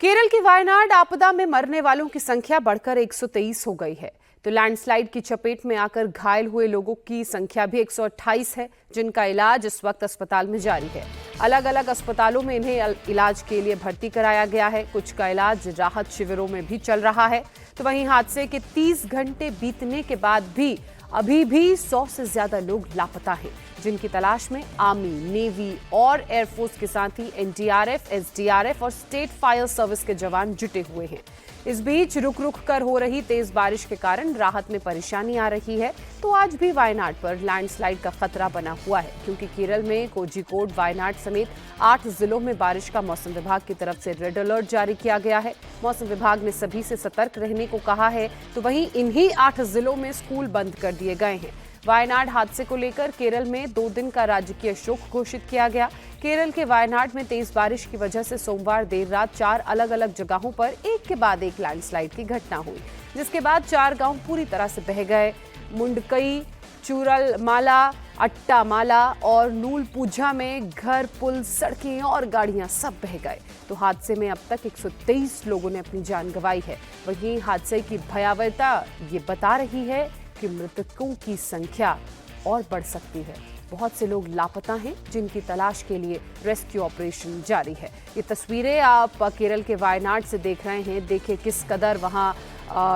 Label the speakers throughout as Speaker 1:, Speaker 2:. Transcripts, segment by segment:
Speaker 1: केरल की वायनाड आपदा में मरने वालों की संख्या बढ़कर 123 हो गई है, तो लैंडस्लाइड की चपेट में आकर घायल हुए लोगों की संख्या भी 128 है, जिनका इलाज इस वक्त अस्पताल में जारी है। अलग अलग अस्पतालों में इन्हें इलाज के लिए भर्ती कराया गया है। कुछ का इलाज राहत शिविरों में भी चल रहा है। तो वहीं हादसे के 30 घंटे बीतने के बाद भी अभी भी 100 से ज्यादा लोग लापता हैं, जिनकी तलाश में आर्मी, नेवी और एयरफोर्स के साथ ही एनडीआरएफ, एसडीआरएफ और स्टेट फायर सर्विस के जवान जुटे हुए हैं। इस बीच रुक रुक कर हो रही तेज बारिश के कारण राहत में परेशानी आ रही है। तो आज भी वायनाड पर लैंडस्लाइड का खतरा बना हुआ है, क्योंकि केरल में कोझिकोड, वायनाड समेत 8 जिलों में बारिश का मौसम विभाग की तरफ से रेड अलर्ट जारी किया गया है। मौसम विभाग ने सभी से सतर्क रहने को कहा है। तो वहीं इन्हीं 8 जिलों में स्कूल बंद कर दिए गए हैं। वायनाड हादसे को लेकर केरल में 2 दिन का राजकीय शोक घोषित किया गया। केरल के वायनाड में तेज बारिश की वजह से सोमवार देर रात 4 अलग अलग जगहों पर एक के बाद एक लैंडस्लाइड की घटना हुई, जिसके बाद 4 गांव पूरी तरह से बह गए। मुंडकई, चूरलमाला, अट्टामाला और नूलपुझा में घर, पुल, सड़कें और गाड़ियां सब बह गए। तो हादसे में अब तक 123 लोगों ने अपनी जान गंवाई है। वहीं हादसे की भयावहता ये बता रही है कि मृतकों की संख्या और बढ़ सकती है। बहुत से लोग लापता हैं, जिनकी तलाश के लिए रेस्क्यू ऑपरेशन जारी है। ये तस्वीरें आप केरल के वायनाड से देख रहे हैं। देखिए किस कदर वहां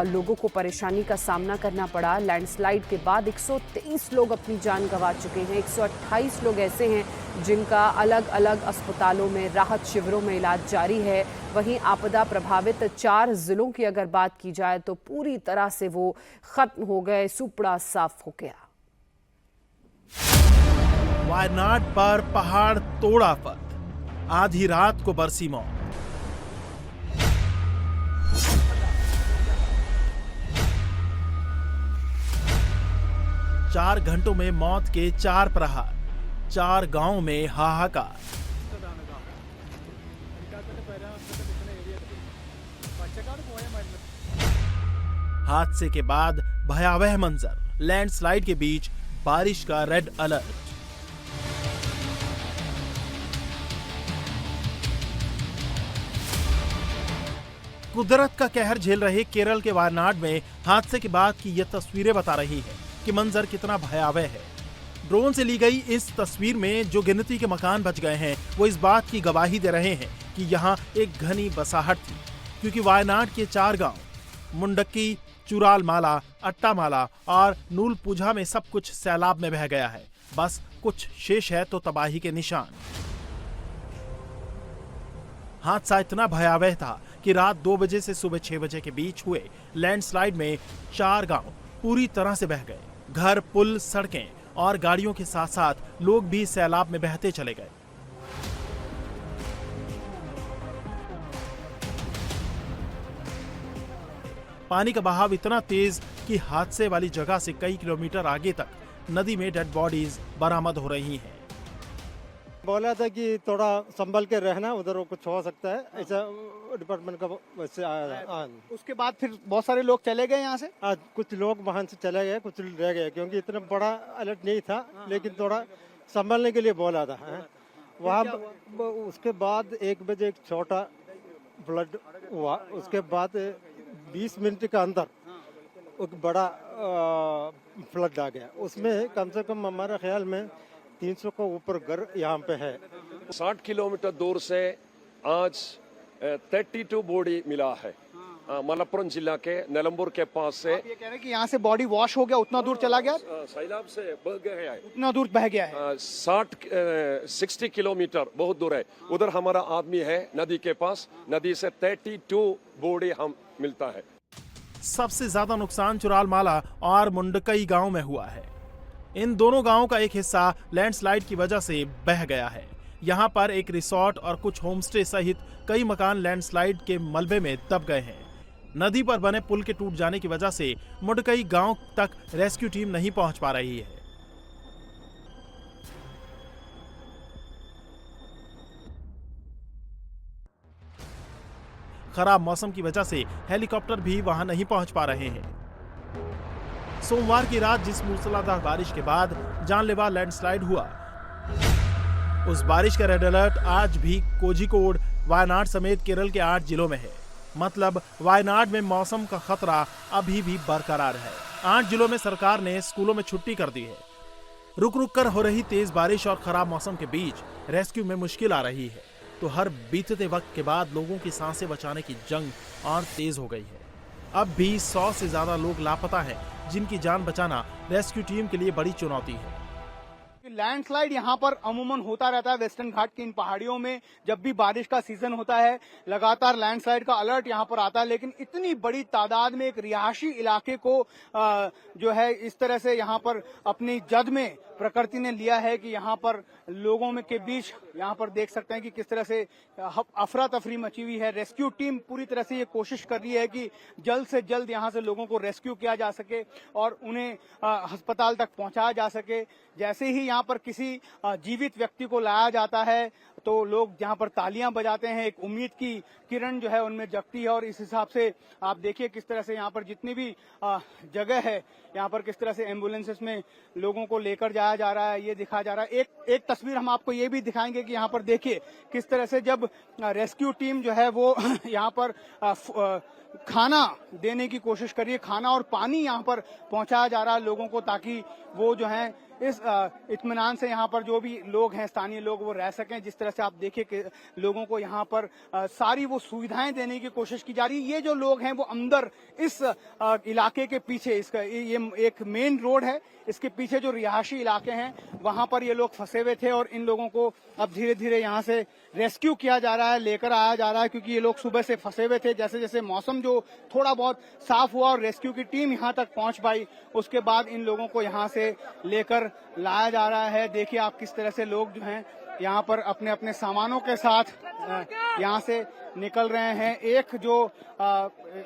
Speaker 1: लोगों को परेशानी का सामना करना पड़ा। लैंडस्लाइड के बाद 123 लोग अपनी जान गंवा चुके हैं। 128 लोग ऐसे हैं जिनका अलग अलग अस्पतालों में, राहत शिविरों में इलाज जारी है। वहीं आपदा प्रभावित 4 जिलों की अगर बात की जाए तो पूरी तरह से वो खत्म हो गए, सुपड़ा साफ हो गया।
Speaker 2: वायनाड पर पहाड़ तोड़ा फत, आधी रात को बरसी मौत। चार घंटों में मौत के 4 प्रहार, 4 गांवों में हाहाकार। हादसे के बाद भयावह मंजर, लैंडस्लाइड के बीच बारिश का रेड अलर्ट। कुदरत का कहर झेल रहे केरल के वायनाड में हादसे के बाद की यह तस्वीरें बता रही है कि मंजर कितना भयावह है। ड्रोन से ली गई इस तस्वीर में जो गिनती के मकान बच गए हैं, वो इस बात की गवाही दे रहे हैं कि यहाँ एक घनी बसाहट थी, क्योंकि वायनाड के 4 गांव मुंडक्की, चूरालमाला, अट्टामाला और नूलपुझा में सब कुछ सैलाब में बह गया है। बस कुछ शेष है तो तबाही के निशान। हादसा इतना भयावह था कि रात 2 बजे से सुबह 6 बजे के बीच हुए लैंडस्लाइड में 4 गांव पूरी तरह से बह गए। घर, पुल, सड़कें और गाड़ियों के साथ साथ लोग भी सैलाब में बहते चले गए। पानी का बहाव इतना तेज कि हादसे वाली जगह से कई किलोमीटर आगे तक नदी में डेड बॉडीज बरामद हो रही हैं।
Speaker 3: बोला था कि थोड़ा संभल के रहना, उधर कुछ हो सकता है, ऐसा डिपार्टमेंट का वैसे आया।
Speaker 4: उसके बाद फिर बहुत सारे लोग चले गए यहाँ से।
Speaker 3: आज कुछ लोग वहाँ से चले गए, कुछ रह गए, क्योंकि इतना बड़ा अलर्ट नहीं था, लेकिन थोड़ा संभलने के लिए बोला था। वहाँ उसके बाद 1 बजे एक छोटा फ्लड हुआ। उसके बाद 20 मिनट के अंदर एक बड़ा फ्लड आ गया। उसमें कम से कम हमारे ख्याल में 300 को ऊपर घर यहाँ पे है।
Speaker 5: 60 किलोमीटर दूर से आज 32 बॉडी मिला है। मलप्पुरम जिला के नेलंबूर के पास से।
Speaker 4: आप ये कह रहे हैं कि यहाँ से बॉडी वॉश हो गया, उतना दूर चला गया,
Speaker 5: सैलाब से बह गया है,
Speaker 4: उतना दूर बह गया है।
Speaker 5: 60 किलोमीटर बहुत दूर है। उधर हमारा आदमी है नदी के पास, नदी से 32 बॉडी हम मिलता है।
Speaker 2: सबसे ज्यादा नुकसान चूरालमाला और मुंडकई गांव में हुआ है। इन दोनों गांवों का एक हिस्सा लैंडस्लाइड की वजह से बह गया है। यहाँ पर एक रिसोर्ट और कुछ होमस्टे सहित कई मकान लैंडस्लाइड के मलबे में दब गए हैं। नदी पर बने पुल के टूट जाने की वजह से मुंडकई गांव तक रेस्क्यू टीम नहीं पहुंच पा रही है। खराब मौसम की वजह से हेलीकॉप्टर भी वहां नहीं पहुंच पा रहे हैं। सोमवार की रात जिस मूसलाधार बारिश के बाद जानलेवा लैंडस्लाइड हुआ, उस बारिश का रेड अलर्ट आज भी कोझिकोड, वायनाड समेत केरल के 8 जिलों में है। मतलब वायनाड में मौसम का खतरा अभी भी बरकरार है। 8 जिलों में सरकार ने स्कूलों में छुट्टी कर दी है। रुक रुक कर हो रही तेज बारिश और खराब मौसम के बीच रेस्क्यू में मुश्किल आ रही है, तो हर बीतते वक्त के बाद लोगों की सांसें बचाने की जंग और तेज हो गई है। अब भी 100 से ज्यादा लोग लापता हैं, जिनकी जान बचाना रेस्क्यू टीम के लिए बड़ी चुनौती है।
Speaker 4: लैंडस्लाइड यहाँ पर अमूमन होता रहता है वेस्टर्न घाट की इन पहाड़ियों में। जब भी बारिश का सीजन होता है लगातार लैंडस्लाइड का अलर्ट यहाँ पर आता है, लेकिन इतनी बड़ी तादाद में एक रिहायशी इलाके को जो है इस तरह से यहाँ पर अपनी जद में प्रकृति ने लिया है कि यहाँ पर लोगों में के बीच यहाँ पर देख सकते हैं कि किस तरह से अफरा तफरी मची हुई है। रेस्क्यू टीम पूरी तरह से ये कोशिश कर रही है कि जल्द से जल्द यहाँ से लोगों को रेस्क्यू किया जा सके और उन्हें अस्पताल तक पहुंचाया जा सके। जैसे ही यहाँ पर किसी जीवित व्यक्ति को लाया जाता है तो लोग यहाँ पर तालियां बजाते हैं, एक उम्मीद की किरण जो है उनमें जगती है। और इस हिसाब से आप देखिए किस तरह से यहाँ पर जितनी भी जगह है यहाँ पर किस तरह से एम्बुलेंसेस में लोगों को लेकर जाया जा रहा है, ये दिखाया जा रहा है। एक तस्वीर हम आपको ये भी दिखाएंगे कि यहाँ पर देखिए किस तरह से जब रेस्क्यू टीम जो है वो यहाँ पर खाना देने की कोशिश कर रही है, खाना और पानी यहाँ पर पहुंचाया जा रहा है लोगों को, ताकि वो जो है इस इत्मीनान से यहाँ पर जो भी लोग हैं स्थानीय लोग वो रह सकें। जिस तरह से आप देखिए कि लोगों को यहाँ पर सारी वो सुविधाएं देने की कोशिश की जा रही है। ये जो लोग हैं वो अंदर इस इलाके के पीछे, इसका ये एक मेन रोड है, इसके पीछे जो रिहायशी इलाके हैं वहां पर ये लोग फंसे हुए थे और इन लोगों को अब धीरे धीरे यहाँ से रेस्क्यू किया जा रहा है, लेकर आया जा रहा है, क्योंकि ये लोग सुबह से फंसे हुए थे। जैसे जैसे मौसम जो थोड़ा बहुत साफ हुआ और रेस्क्यू की टीम यहाँ तक पहुंच पाई, उसके बाद इन लोगों को यहाँ से लेकर लाया जा रहा है। देखिए आप किस तरह से लोग जो हैं यहाँ पर अपने अपने सामानों के साथ यहाँ से निकल रहे हैं। एक जो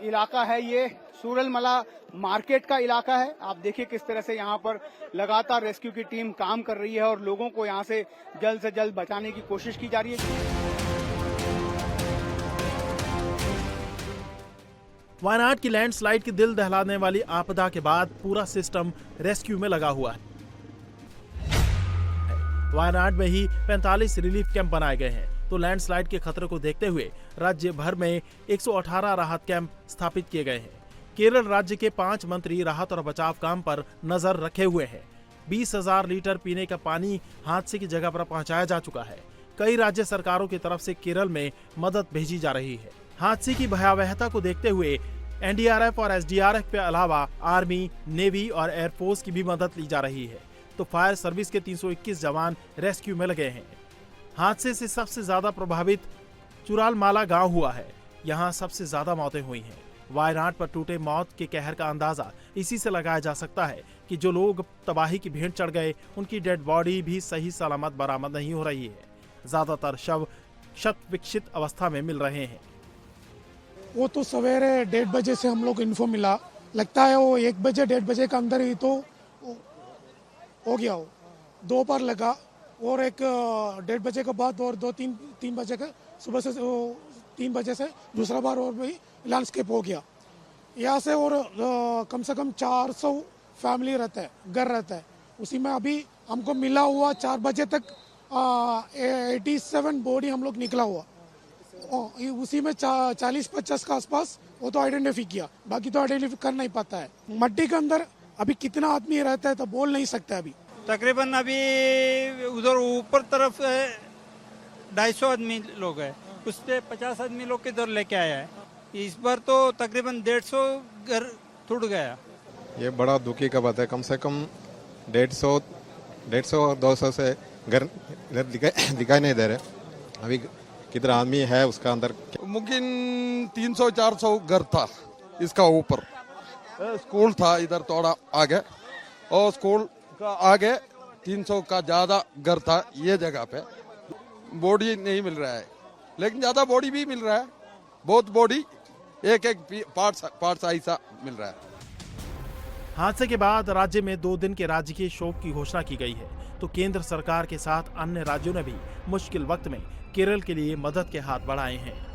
Speaker 4: इलाका है ये सूरलमला मार्केट का इलाका है। आप देखिए किस तरह से यहाँ पर लगातार रेस्क्यू की टीम काम कर रही है और लोगों को यहाँ से जल्द बचाने की कोशिश की जा रही है।
Speaker 2: वायनाड की लैंडस्लाइड की दिल दहलाने वाली आपदा के बाद पूरा सिस्टम रेस्क्यू में लगा हुआ है। वायनाड में ही 45 रिलीफ कैंप बनाए गए हैं, तो लैंडस्लाइड के खतरे को देखते हुए राज्य भर में 118 राहत कैंप स्थापित किए गए हैं। केरल राज्य के 5 मंत्री राहत और बचाव काम पर नजर रखे हुए हैं। 20,000 लीटर पीने का पानी हादसे की जगह पर पहुंचाया जा चुका है। कई राज्य सरकारों की तरफ से केरल में मदद भेजी जा रही है। हादसे की भयावहता को देखते हुए एनडीआरएफ और एसडीआरएफ के अलावा आर्मी, नेवी और एयरफोर्स की भी मदद ली जा रही है, तो फायर सर्विस के 321 जवान रेस्क्यू में लगे हैं। हादसे से सबसे ज्यादा प्रभावित चुरालमाला गांव हुआ है। यहां सबसे ज्यादा मौतें हुई हैं। वायनाड पर टूटे मौत के कहर का अंदाजा इसी से लगाया जा सकता है कि जो लोग तबाही की भेंट चढ़ गए उनकी डेड बॉडी भी सही सलामत बरामद नहीं हो रही है। ज्यादातर शव क्षत विक्षित अवस्था में मिल रहे हैं।
Speaker 6: वो तो सवेरे 1:30 बजे से हम लोग को इन्फो मिला, लगता है वो 1 बजे 1:30 बजे के अंदर ही तो हो गया। वो 2 बार लगा और एक 1:30 बजे के बाद और 2-3 बजे के सुबह से 3 बजे से दूसरा बार और भी लैंडस्केप हो गया यहाँ से। और कम से कम 400 फैमिली रहता है, घर रहता है। उसी में अभी हमको मिला हुआ 4 बजे तक 87 बॉडी हम लोग निकला हुआ। उसी में 40-50 के आसपास वो तो आइडेंटिफाई किया, बाकी तो आइडेंटिफाई कर नहीं पाता है। मट्टी के अंदर अभी कितना आदमी रहता है तो बोल नहीं सकते। अभी
Speaker 7: तकरीबन अभी उधर ऊपर तरफ 250 आदमी लोग हैं, उससे 50 आदमी लोग किधर लेके आया है। इस बार तो तकरीबन 150 घर टूट गया।
Speaker 8: ये बड़ा दुखी का बात है। कम से कम 150-200 से घर इधर दिखाई नहीं दे रहे। अभी किधर आदमी है उसका अंदर
Speaker 9: मुमकिन 300-400 घर था। इसका ऊपर स्कूल था इधर थोड़ा आगे, और स्कूल का आगे 300 का ज्यादा घर था। ये जगह पे बॉडी नहीं मिल रहा है, लेकिन ज्यादा बॉडी भी मिल रहा है। बहुत बॉडी एक पार्ट्स ऐसा मिल रहा है।
Speaker 2: हादसे के बाद राज्य में 2 दिन के राजकीय शोक की घोषणा की गई है, तो केंद्र सरकार के साथ अन्य राज्यों ने भी मुश्किल वक्त में केरल के लिए मदद के हाथ बढ़ाए हैं।